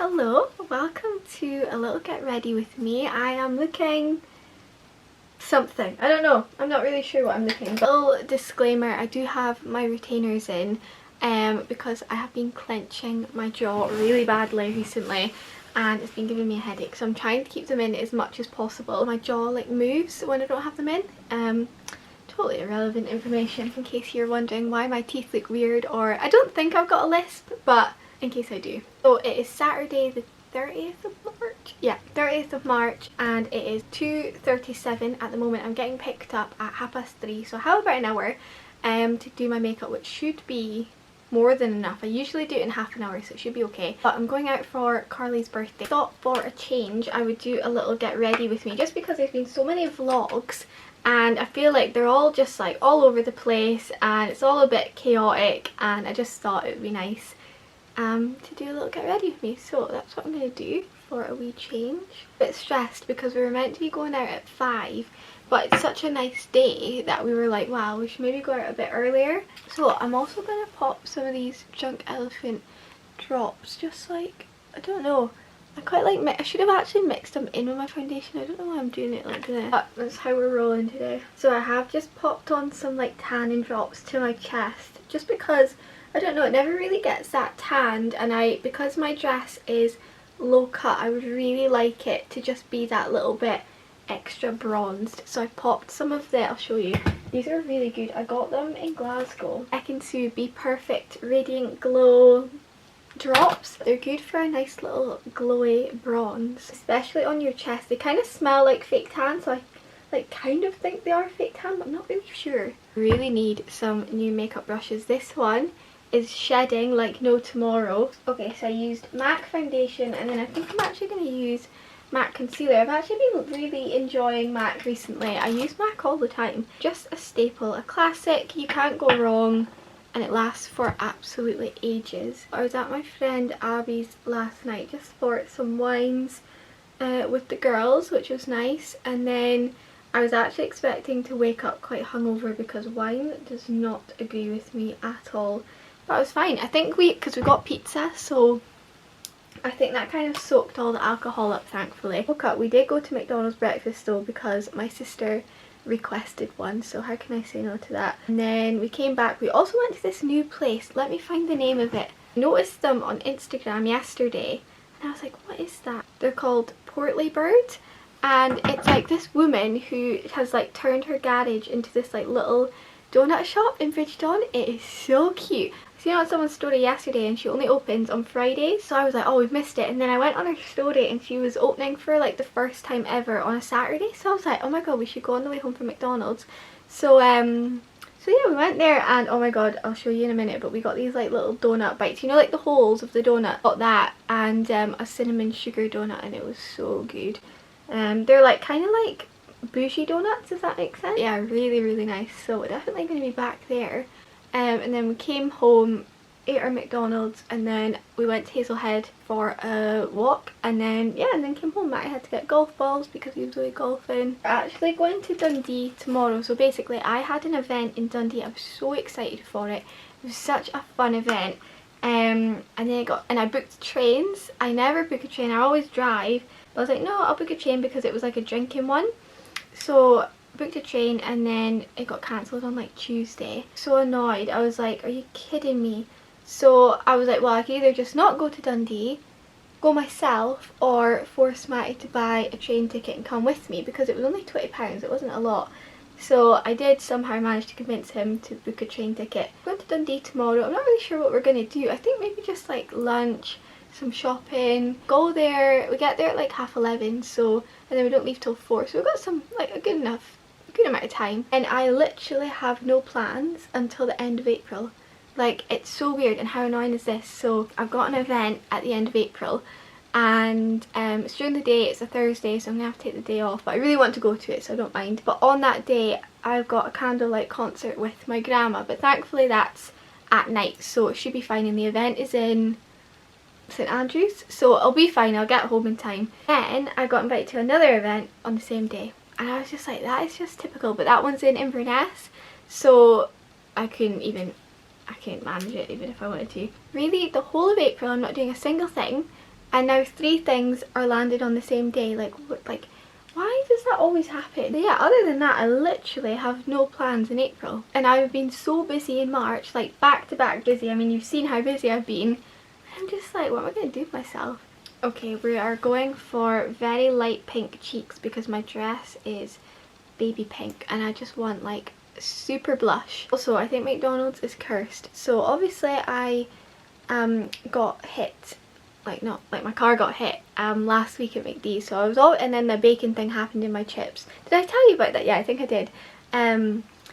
Hello, welcome to a little get ready with me. I am looking something. I don't know. I'm not really sure what I'm looking. Little disclaimer, I do have my retainers in because I have been clenching my jaw really badly recently and it's been giving me a headache, so I'm trying to keep them in as much as possible. My jaw like moves when I don't have them in. Totally irrelevant information in case you're wondering why my teeth look weird, or I don't think I've got a lisp, but in case I do. So it is Saturday the 30th of March? Yeah, 30th of March, and it is 2:37 at the moment. I'm getting picked up at 3:30, so I have about an hour to do my makeup, which should be more than enough. I usually do it in half an hour, so it should be okay. But I'm going out for Carly's birthday. I thought for a change I would do a little get ready with me, just because there's been so many vlogs and I feel like they're all just like all over the place and it's all a bit chaotic, and I just thought it would be nice to do a little get ready with me. So that's what I'm going to do for a wee change. A bit stressed because we were meant to be going out at 5, but it's such a nice day that we were like, wow, we should maybe go out a bit earlier. So I'm also going to pop some of these Junk Elephant drops, just like, I don't know, I quite like, I should have actually mixed them in with my foundation. I don't know why I'm doing it like this, but that's how we're rolling today. So I have just popped on some like tanning drops to my chest, just because, I don't know, it never really gets that tanned, and because my dress is low cut, I would really like it to just be that little bit extra bronzed. So I popped some of the, I'll show you, these are really good. I got them in Glasgow. Ekin-Su Be Perfect Radiant Glow drops. They're good for a nice little glowy bronze, especially on your chest. They kind of smell like fake tan, so I like kind of think they are fake tan, but I'm not really sure. Really need some new makeup brushes. This one is shedding like no tomorrow. Okay, so I used MAC foundation, and then I think I'm actually going to use MAC concealer. I've actually been really enjoying MAC recently. I use MAC all the time. Just a staple, a classic, you can't go wrong, and it lasts for absolutely ages. I was at my friend Abby's last night just for some wines with the girls, which was nice, and then I was actually expecting to wake up quite hungover because wine does not agree with me at all. But it was fine. I think because we got pizza, so I think that kind of soaked all the alcohol up, thankfully. Woke up, we did go to McDonald's breakfast though because my sister requested one, so how can I say no to that? And then we came back. We also went to this new place. Let me find the name of it. I noticed them on Instagram yesterday and I was like, what is that? They're called Portly Bird, and it's like this woman who has like turned her garage into this like little donut shop in Bridgeton. It is so cute. I seen it on someone's story yesterday and she only opens on Fridays, so I was like, oh, we've missed it. And then I went on her story and she was opening for like the first time ever on a Saturday, so I was like, oh my god, we should go on the way home from McDonald's. So so yeah, we went there, and oh my god, I'll show you in a minute, but we got these like little donut bites, you know, like the holes of the donut. Got that and a cinnamon sugar donut, and it was so good. They're like kind of like bougie donuts, if that makes sense. Yeah, really nice. So we're definitely going to be back there. And then we came home, ate our McDonald's, and then we went to Hazelhead for a walk, and then yeah, and then came home. I had to get golf balls because he was really golfing. We're actually going to Dundee tomorrow. So basically I had an event in Dundee. I was so excited for it. It was such a fun event. And then I booked trains. I never book a train, I always drive. But I was like, no, I'll book a train because it was like a drinking one. So booked a train and then it got cancelled on like Tuesday. So annoyed. I was like, are you kidding me? So I was like, well, I could either just not go to Dundee, go myself, or force Matty to buy a train ticket and come with me, because it was only £20, it wasn't a lot. So I did somehow manage to convince him to book a train ticket. We're going to Dundee tomorrow. I'm not really sure what we're going to do. I think maybe just like lunch, some shopping, go there. We get there at like 11:30, so, and then we don't leave till 4, so we've got some like a good amount of time. And I literally have no plans until the end of April. Like, it's so weird. And how annoying is this? So I've got an event at the end of April, and it's during the day. It's a Thursday, so I'm gonna have to take the day off, but I really want to go to it, so I don't mind. But on that day I've got a candlelight concert with my grandma, but thankfully that's at night, so it should be fine. And the event is in St Andrews, so I'll be fine. I'll get home in time. Then I got invited to another event on the same day, and I was just like, that is just typical. But that one's in Inverness, so I can't manage it even if I wanted to. Really, the whole of April I'm not doing a single thing, and now 3 things are landed on the same day. Like why does that always happen? But yeah, other than that, I literally have no plans in April. And I've been so busy in March, like back to back busy. I mean, you've seen how busy I've been. I'm just like, what am I going to do with myself? Okay, we are going for very light pink cheeks because my dress is baby pink and I just want like super blush. Also, I think McDonald's is cursed. So obviously I got hit. Like, not like my car got hit last week at McD, so I was all, and then the bacon thing happened in my chips. Did I tell you about that? Yeah, I think I did.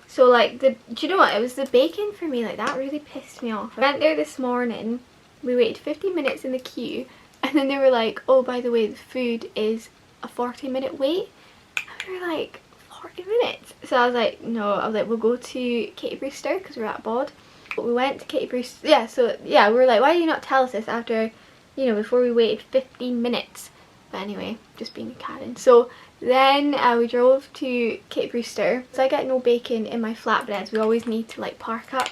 So like do you know what, it was the bacon for me, like that really pissed me off. I went there this morning, we waited 15 minutes in the queue, and then they were like, oh, by the way, the food is a 40-minute wait. And we were like, 40 minutes? So I was like, no, I was like, we'll go to Katie Brewster because we're at Bod. But we went to Katie Brewster, yeah, so yeah, we were like, why did you not tell us this after, you know, before we waited 15 minutes. But anyway, just being a Karen. So then we drove to Katie Brewster. So I get no bacon in my flatbreads. We always need to like park up.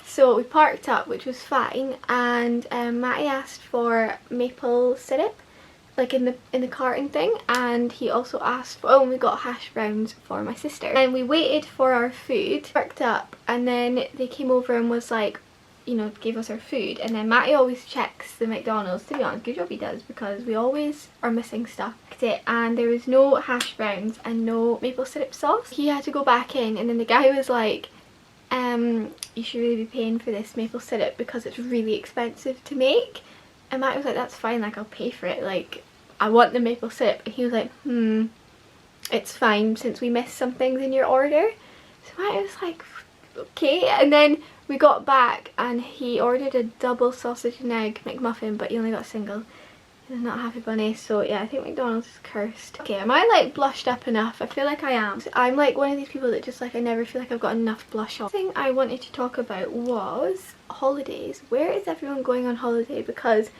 So we parked up, which was fine. And Matty asked for maple syrup, like in the carton thing. And he also asked for, oh, and we got hash browns for my sister. And we waited for our food, parked up, and then they came over and was like, you know, gave us our food. And then Matty always checks the McDonald's, to be honest, good job he does, because we always are missing stuff. And there was no hash browns and no maple syrup sauce. He had to go back in, and then the guy was like, you should really be paying for this maple syrup because it's really expensive to make. And Matty was like, that's fine, like I'll pay for it, like I want the maple syrup. And he was like, it's fine since we missed some things in your order. So Matty was like, okay. And then we got back and he ordered a double sausage and egg McMuffin, but he only got a single. He's not a happy bunny. So yeah, I think McDonald's is cursed. Okay, am I like blushed up enough? I feel like I am. I'm like one of these people that just like, I never feel like I've got enough blush on. The thing I wanted to talk about was holidays. Where is everyone going on holiday? Because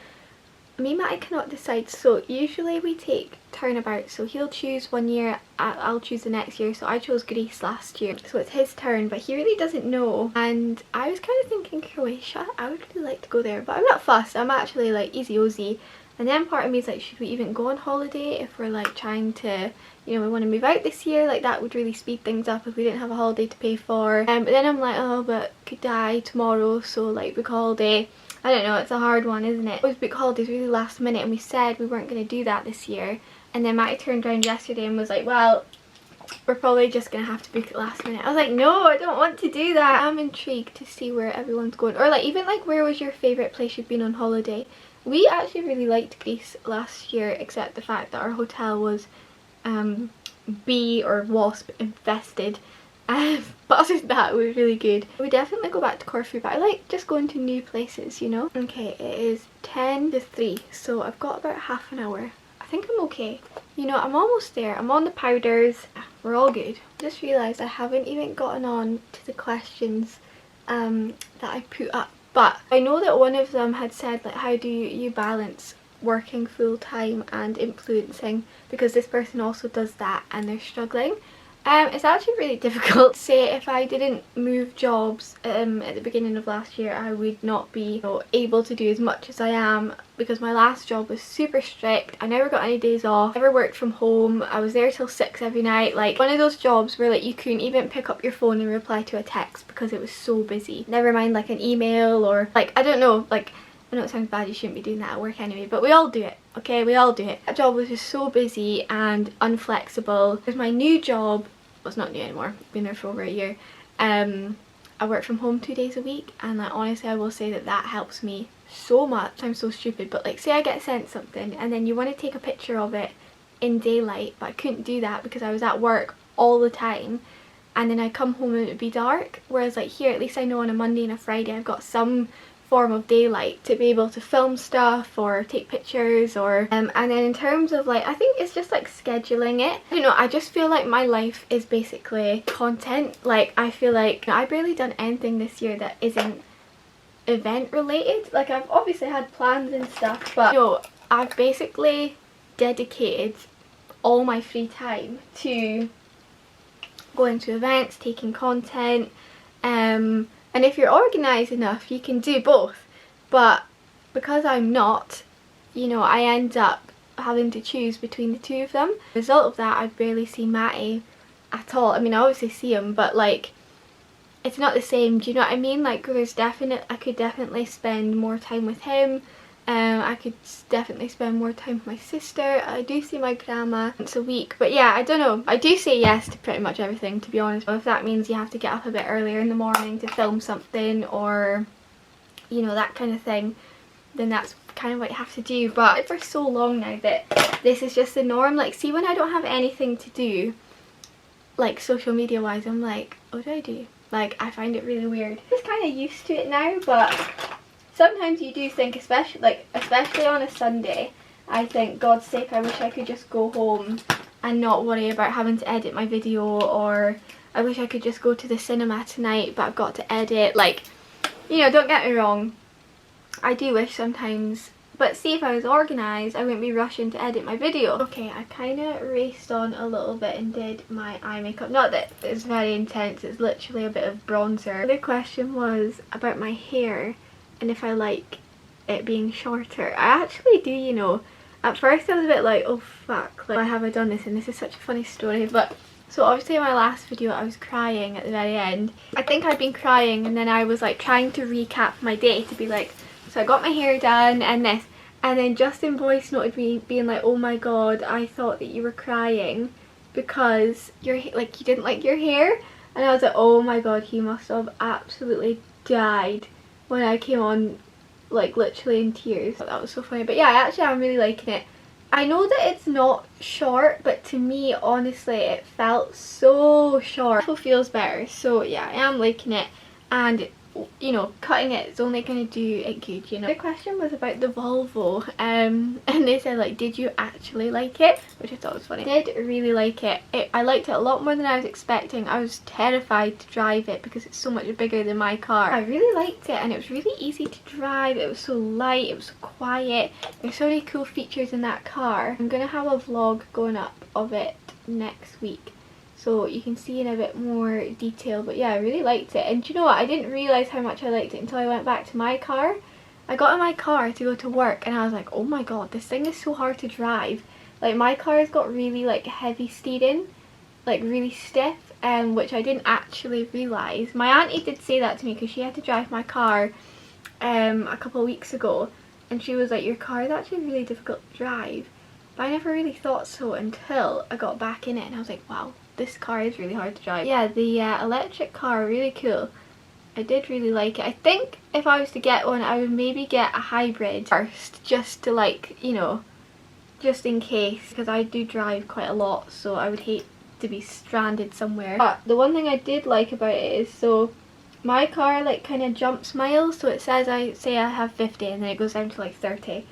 me and Matty cannot decide. So usually we take turnabout, so he'll choose one year, I'll choose the next year. So I chose Greece last year, so it's his turn, but he really doesn't know. And I was kind of thinking Croatia. I would really like to go there, but I'm not fussed. I'm actually like easy ozy. And then part of me is like, should we even go on holiday if we're like trying to, you know, we want to move out this year? Like that would really speed things up if we didn't have a holiday to pay for. But then I'm like, oh, but could die tomorrow, so like book a holiday. I don't know, it's a hard one, isn't it? Always book holidays really last minute, and we said we weren't going to do that this year. And then Matty turned around yesterday and was like, well, we're probably just going to have to book it last minute. I was like, no, I don't want to do that. I'm intrigued to see where everyone's going. Or like, even like, where was your favourite place you've been on holiday? We actually really liked Greece last year, except the fact that our hotel was bee or wasp infested. But other than that, it was really good. We definitely go back to Corfu, but I like just going to new places, you know? Okay, it is 10 to 3, so I've got about half an hour. I think I'm okay. You know, I'm almost there. I'm on the powders. We're all good. I just realised I haven't even gotten on to the questions that I put up. But I know that one of them had said, like, how do you balance working full-time and influencing? Because this person also does that and they're struggling. It's actually really difficult. Say if I didn't move jobs at the beginning of last year, I would not be, you know, able to do as much as I am, because my last job was super strict. I never got any days off, never worked from home. I was there till 6 every night. Like one of those jobs where like you couldn't even pick up your phone and reply to a text because it was so busy. Never mind like an email or like, I don't know, like, I know it sounds bad, you shouldn't be doing that at work anyway, but we all do it, okay? We all do it. That job was just so busy and unflexible. There's my new job. Well, it's not new anymore, I've been there for over a year. I work from home 2 days a week, and like honestly I will say that that helps me so much. I'm so stupid, but like say I get sent something and then you want to take a picture of it in daylight, but I couldn't do that because I was at work all the time, and then I come home and it would be dark. Whereas like here, at least I know on a Monday and a Friday I've got some form of daylight to be able to film stuff or take pictures, or and then in terms of like, I think it's just like scheduling it. I don't know, I just feel like my life is basically content. Like I feel like I've barely done anything this year that isn't event related. Like I've obviously had plans and stuff, but you know, I've basically dedicated all my free time to going to events, taking content, and if you're organised enough you can do both. But because I'm not, you know, I end up having to choose between the two of them. As a result of that, I barely see Matty at all. I mean, I obviously see him, but like, it's not the same, do you know what I mean? Like, I could definitely spend more time with him. I could definitely spend more time with my sister. I do see my grandma once a week, but yeah, I don't know. I do say yes to pretty much everything, to be honest. If that means you have to get up a bit earlier in the morning to film something, or, you know, that kind of thing, then that's kind of what you have to do. But for so long now that this is just the norm. Like, see, when I don't have anything to do, like social media wise, I'm like, what do I do? Like, I find it really weird. I'm just kind of used to it now, but sometimes you do think, especially on a Sunday, I think, God's sake, I wish I could just go home and not worry about having to edit my video, or I wish I could just go to the cinema tonight, but I've got to edit. Like, you know, don't get me wrong, I do wish sometimes, but see, if I was organised, I wouldn't be rushing to edit my video. Okay, I kind of raced on a little bit and did my eye makeup. Not that it's very intense, it's literally a bit of bronzer. The question was about my hair and if I like it being shorter. I actually do, you know. At first I was a bit like, oh fuck, like, why have I done this? And this is such a funny story. But so obviously in my last video I was crying at the very end. I think I'd been crying, and then I was like trying to recap my day to be like, so I got my hair done and this, and then Justin voice noted me being like, oh my god, I thought that you were crying because you didn't like your hair. And I was like, oh my god, he must have absolutely died when I came on, like, literally in tears. That was so funny. But yeah, I'm really liking it. I know that it's not short, but to me, honestly, it felt so short. It feels better. So yeah, I am liking it. And, you know, cutting it is only going to do it good, you know. The question was about the Volvo, and they said, like, did you actually like it? Which I thought was funny. I did really like it. I liked it a lot more than I was expecting. I was terrified to drive it because it's so much bigger than my car. I really liked it, and it was really easy to drive. It was so light, it was so quiet. There's so many cool features in that car. I'm going to have a vlog going up of it next week, so you can see in a bit more detail. But yeah, I really liked it. And do you know what, I didn't realise how much I liked it until I went back to my car. I got in my car to go to work and I was like, oh my god, this thing is so hard to drive. Like, my car's got really like heavy steering, like really stiff, which I didn't actually realise. My auntie did say that to me because she had to drive my car a couple of weeks ago, and she was like, your car is actually really difficult to drive. But I never really thought so until I got back in it, and I was like, wow, this car is really hard to drive. Yeah, the electric car, really cool. I did really like it. I think if I was to get one, I would maybe get a hybrid first, just to, like, you know, just in case, because I do drive quite a lot, so I would hate to be stranded somewhere. But the one thing I did like about it is, so my car like kind of jumps miles, so it says I have 50 and then it goes down to like 30,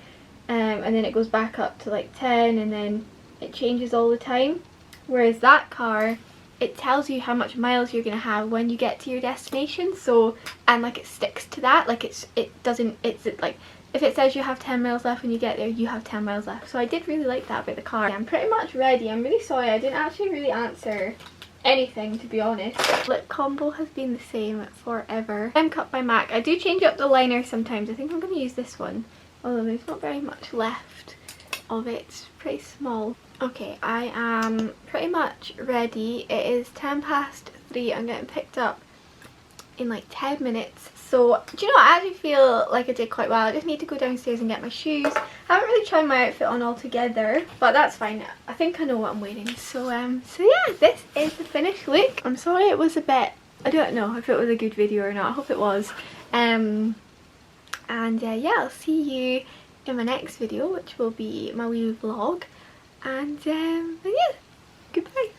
and then it goes back up to like 10, and then it changes all the time. Whereas that car, it tells you how much miles you're gonna have when you get to your destination. So, and like, it sticks to that. Like, it's like, if it says you have 10 miles left when you get there, you have 10 miles left. So I did really like that about the car. I'm pretty much ready. I'm really sorry I didn't actually really answer anything, to be honest. Lip combo has been the same forever. I'm cut by MAC. I do change up the liner sometimes. I think I'm going to use this one, although there's not very much left of it. It's pretty small. Okay, I am pretty much ready. It is 3:10. I'm getting picked up in like 10 minutes. So, do you know what? I actually feel like I did quite well. I just need to go downstairs and get my shoes. I haven't really tried my outfit on altogether, but that's fine. I think I know what I'm wearing. So yeah, this is the finished look. I'm sorry it was a bit, I don't know if it was a good video or not. I hope it was. And yeah, I'll see you in my next video, which will be my wee vlog. And yeah, goodbye.